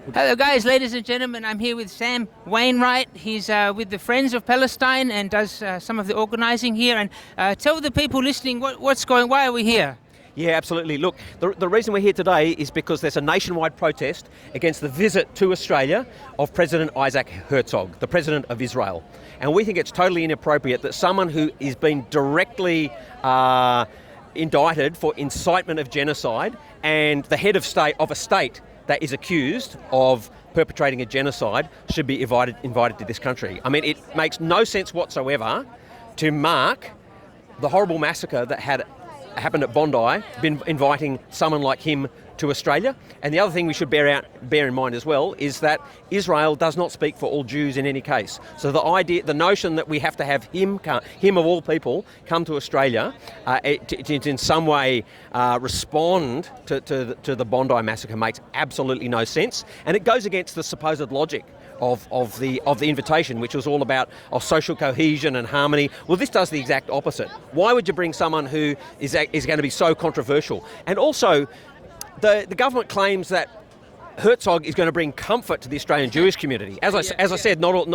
Hello guys, ladies and gentlemen, I'm here with Sam Wainwright. He's with the Friends of Palestine and does some of the organising here. And tell the people listening why are we here? Yeah, absolutely. Look, the reason we're here today is because there's a nationwide protest against the visit to Australia of President Isaac Herzog, the President of Israel. And we think it's totally inappropriate that someone who is being directly indicted for incitement of genocide and the head of state of a state that is accused of perpetrating a genocide should be invited to this country. I mean, it makes no sense whatsoever to mark the horrible massacre that had happened at Bondi, been inviting someone like him to Australia. And the other thing we should bear in mind as well is that Israel does not speak for all Jews in any case. So the notion that we have to have him of all people, come to Australia to in some way respond to the Bondi massacre makes absolutely no sense, and it goes against the supposed logic of the invitation, which was all about social cohesion and harmony. Well, this does the exact opposite. Why would you bring someone who is going to be so controversial? And also, the government claims that Herzog is going to bring comfort to the Australian Jewish community. As I said, not all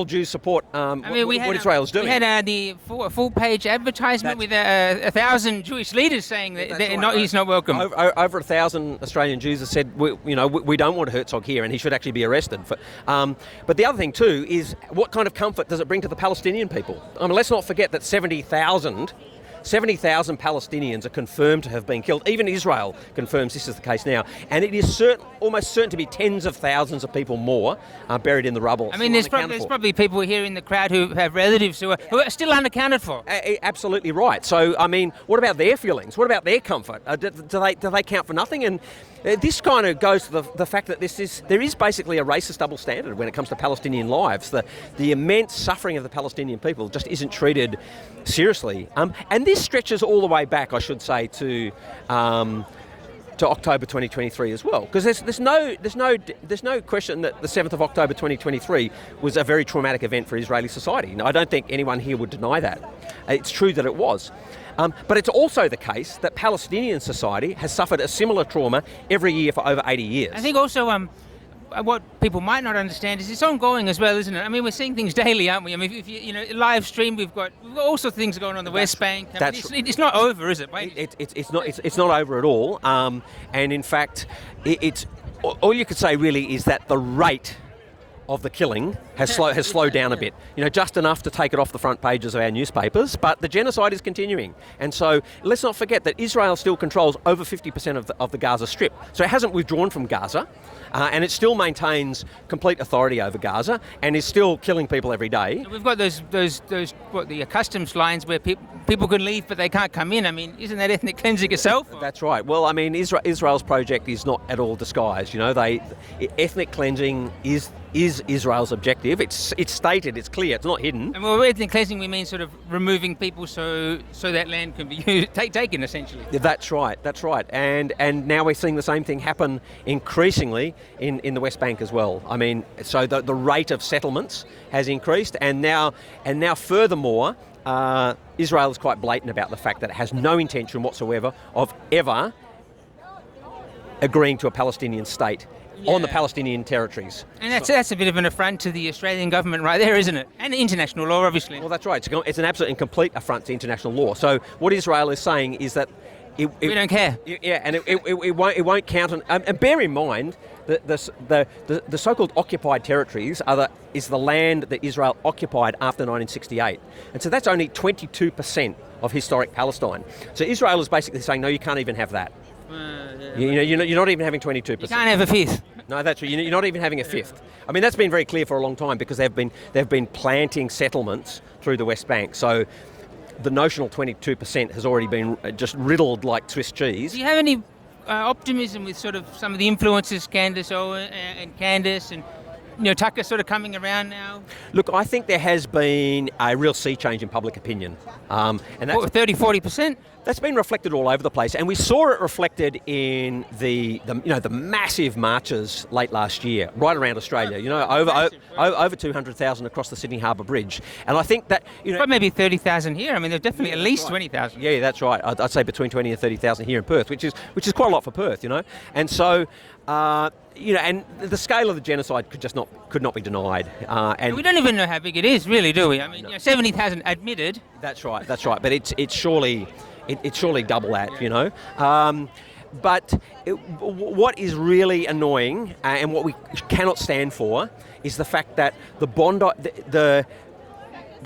Jews support what Israel is doing. We had the full-page advertisement with 1,000 Jewish leaders saying that he's not welcome. Over 1,000 Australian Jews have said, we don't want Herzog here, and he should actually be arrested. But the other thing too is, what kind of comfort does it bring to the Palestinian people? I mean, let's not forget that 70,000 Palestinians are confirmed to have been killed. Even Israel confirms this is the case now. And it is almost certain to be tens of thousands of people more buried in the rubble. I mean, there's probably people here in the crowd who have relatives who are still unaccounted for. Absolutely right. So, I mean, what about their feelings? What about their comfort? Do they count for nothing? And this kind of goes to the fact that there is basically a racist double standard when it comes to Palestinian lives. The immense suffering of the Palestinian people just isn't treated seriously. And this stretches all the way back, I should say, to October 2023 as well, because there's no question that the 7th of October 2023 was a very traumatic event for Israeli society. Now, I don't think anyone here would deny that. It's true that it was. But it's also the case that Palestinian society has suffered a similar trauma every year for over 80 years. I think also what people might not understand is it's ongoing as well, isn't it? I mean, we're seeing things daily, aren't we? I mean, if you live stream, we've got all sorts of things going on the West Bank. It's not over, is it? It's not over at all. And in fact, it's all you could say really is that the rate of the killing has slowed down a bit. Just enough to take it off the front pages of our newspapers, but the genocide is continuing. And so let's not forget that Israel still controls over 50% of the Gaza Strip. So it hasn't withdrawn from Gaza, and it still maintains complete authority over Gaza and is still killing people every day. We've got the customs lines where people can leave but they can't come in. I mean, isn't that ethnic cleansing itself? That's right. Well, I mean, Israel's project is not at all disguised. Ethnic cleansing is Israel's objective. It's stated, it's clear, it's not hidden. And by ethnic cleansing we mean sort of removing people so that land can be taken essentially. That's right. And now we're seeing the same thing happen increasingly in the West Bank as well. I mean, so the rate of settlements has increased, and now furthermore, Israel is quite blatant about the fact that it has no intention whatsoever of ever agreeing to a Palestinian state on the Palestinian territories. And that's a bit of an affront to the Australian government right there, isn't it? And international law, obviously. Well, that's right. It's an absolute and complete affront to international law. So what Israel is saying is that we don't care. Yeah, and it won't count on. And bear in mind that the so-called occupied territories is the land that Israel occupied after 1968, and so that's only 22% of historic Palestine. So Israel is basically saying, no, you can't even have that. You're not even having 22%. You can't have a fifth. No, that's true. You're not even having a fifth. I mean, that's been very clear for a long time because they've been planting settlements through the West Bank. So the notional 22% has already been just riddled like Swiss cheese. Do you have any optimism with sort of some of the influences, Candace Owen and Candace and Tucker sort of coming around now? Look, I think there has been a real sea change in public opinion. And that's 30-40%? That's been reflected all over the place, and we saw it reflected in the massive marches late last year, right around Australia. Over 200,000 across the Sydney Harbour Bridge, and I think that but maybe 30,000 here. I mean, there's definitely at least 20,000. Yeah, that's right. I'd say between 20 and 30,000 here in Perth, which is quite a lot for Perth, and so. And the scale of the genocide could not be denied. And we don't even know how big it is, really, do we? I mean, 70,000 admitted. That's right. But it's surely double that, But what is really annoying and what we cannot stand for is the fact that the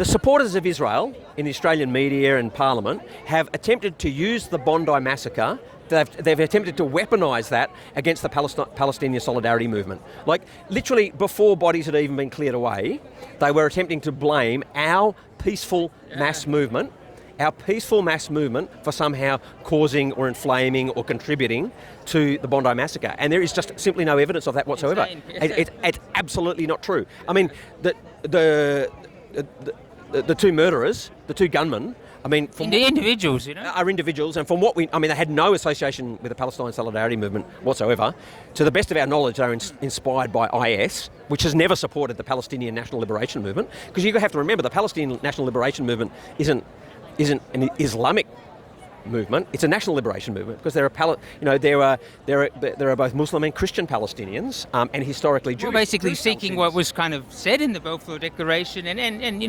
supporters of Israel in the Australian media and Parliament have attempted to use the Bondi massacre. They've attempted to weaponise that against the Palestinian Solidarity Movement. Like, literally, before bodies had even been cleared away, they were attempting to blame our peaceful mass movement for somehow causing or inflaming or contributing to the Bondi massacre. And there is just simply no evidence of that whatsoever. It's absolutely not true. I mean, the two murderers, the two gunmen, I mean, individuals, are individuals, and from what they had no association with the Palestine Solidarity Movement whatsoever. To the best of our knowledge, they're inspired by IS, which has never supported the Palestinian National Liberation Movement. Because you have to remember, the Palestinian National Liberation Movement isn't an Islamic movement. It's a national liberation movement because there are both Muslim and Christian Palestinians, and historically Jewish. Well, basically seeking what was kind of said in the Balfour Declaration, and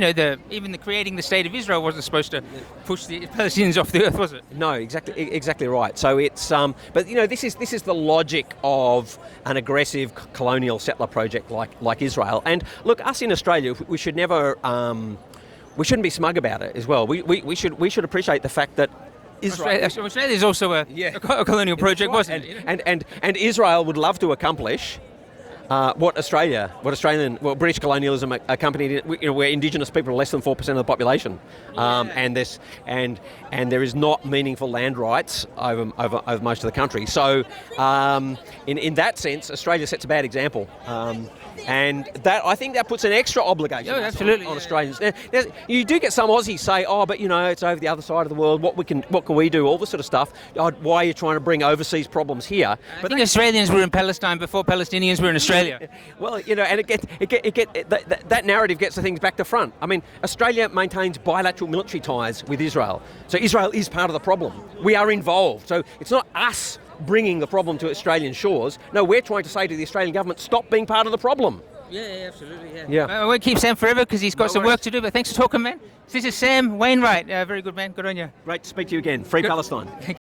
even the creating the state of Israel wasn't supposed to push the Palestinians off the earth, was it? No, exactly right. So it's but this is the logic of an aggressive colonial settler project like Israel. And look, us in Australia, we should never we shouldn't be smug about it as well. We should appreciate the fact that Australia is also a colonial project, right. wasn't it? And Israel would love to accomplish what British colonialism accompanied, where Indigenous people are less than 4% of the population, and there is not meaningful land rights over most of the country. So, in that sense, Australia sets a bad example. And that, I think, that puts an extra obligation on Australians. Now, you do get some Aussies say, but it's over the other side of the world. What can we do? All this sort of stuff. Why are you trying to bring overseas problems here? I think Australians were in Palestine before Palestinians were in Australia. Well, and that narrative gets the things back to front. I mean, Australia maintains bilateral military ties with Israel, so Israel is part of the problem. We are involved, so it's not us bringing the problem to Australian shores. No, we're trying to say to the Australian government, stop being part of the problem. Yeah, absolutely. Yeah. I won't keep Sam forever because he's got some work to do, but thanks for talking, man. This is Sam Wainwright. Very good, man. Good on you. Great to speak to you again. Free Palestine.